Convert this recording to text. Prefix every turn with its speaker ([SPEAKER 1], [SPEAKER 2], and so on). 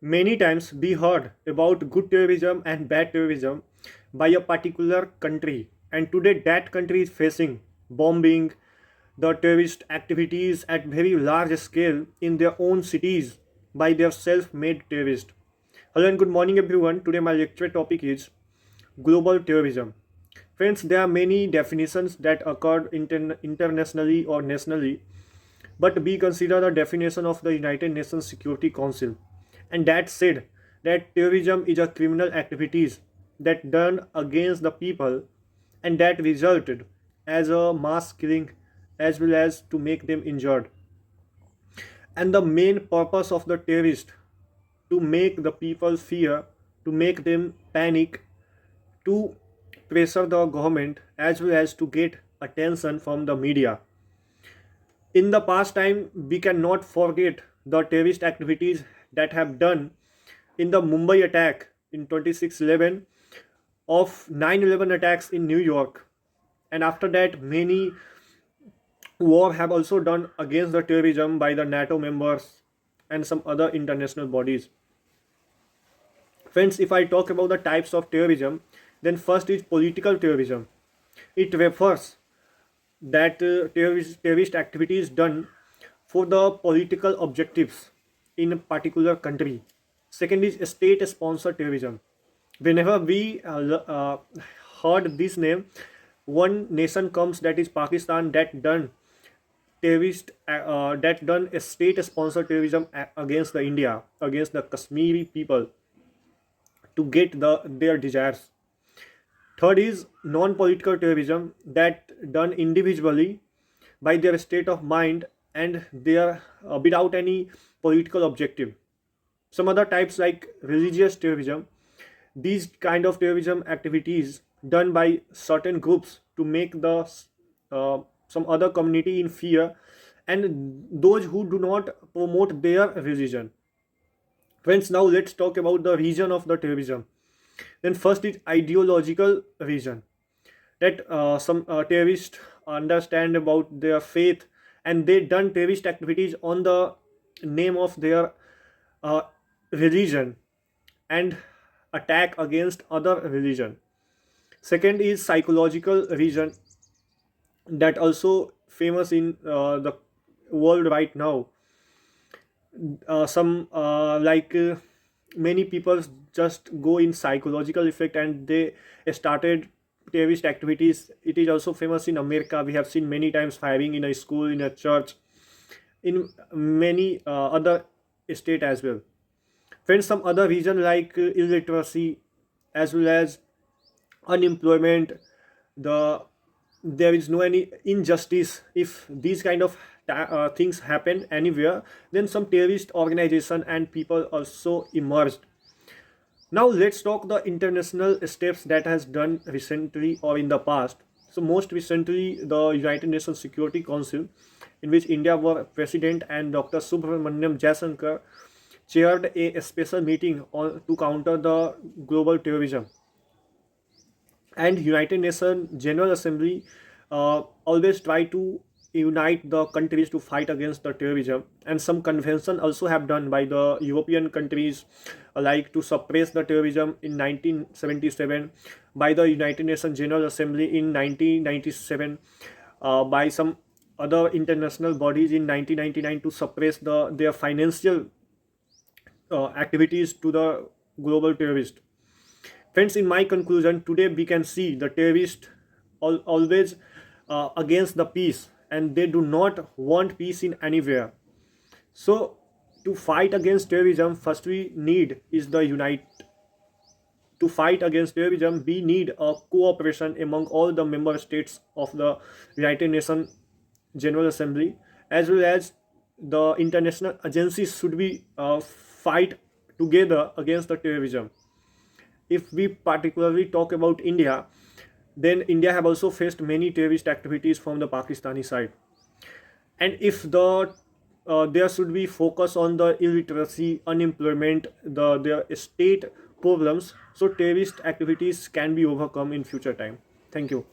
[SPEAKER 1] Many times we heard about good terrorism and bad terrorism by a particular country, and today that country is facing bombing, the terrorist activities at very large scale in their own cities by their self-made terrorists. Hello and good morning everyone. Today my lecture topic is global terrorism. Friends, there are many definitions that occurred internationally or nationally, but we consider the definition of the United Nations Security Council, and that said that terrorism is a criminal activities that done against the people and that resulted as a mass killing as well as to make them injured. And the main purpose of the terrorist to make the people fear, to make them panic, to pressure the government as well as to get attention from the media. In the past time, we cannot forget the terrorist activities that have done in the Mumbai attack in 26/11, of 9/11 attacks in New York, and after that many war have also done against the terrorism by the NATO members and some other international bodies. Friends, if I talk about the types of terrorism, then first is political terrorism. It refers that terrorist activities done for the political objectives in a particular country. Second is state sponsored terrorism. Whenever we heard this name, one nation comes, that is Pakistan, that done that done a state sponsored terrorism against the India, against the Kashmiri people to get their desires. Third is non-political terrorism that done individually by their state of mind and their without any political objective. Some other types like religious terrorism. These kind of terrorism activities done by certain groups to make the some other community in fear and those who do not promote their religion. Friends, now let's talk about the reason of the terrorism. Then first is ideological reason, that some terrorists understand about their faith and they done terrorist activities on the name of their uh, religion and attack against other religion. Second is psychological reason, that also famous in the world right now. Some many people just go in psychological effect and they started terrorist activities. It is also famous in America. We have seen many times firing in a school, in a church, in many other state as well. Friends, some other reason like illiteracy as well as unemployment, the there is no any injustice. If these kind of things happen anywhere, then some terrorist organization and people also emerged. Now let's talk the international steps that has done recently or in the past. So most recently the United Nations Security Council, in which India were president and Dr. Subramaniam Jaishankar chaired a special meeting to counter the global terrorism. And United Nations General Assembly always try to unite the countries to fight against the terrorism, and some convention also have done by the European countries, like to suppress the terrorism in 1977, by the United Nations General Assembly in 1997, by some other international bodies in 1999 to suppress their financial activities to the global terrorist. Friends, in my conclusion, today we can see the terrorists always against the peace, and they do not want peace in anywhere. So, to fight against terrorism, first we need is the unite. To fight against terrorism, we need a cooperation among all the member states of the United Nations General Assembly, as well as the international agencies should be fight together against the terrorism. If we particularly talk about India, then India have also faced many terrorist activities from the Pakistani side. And if there should be focus on the illiteracy, unemployment, their state problems, so terrorist activities can be overcome in future time. Thank you.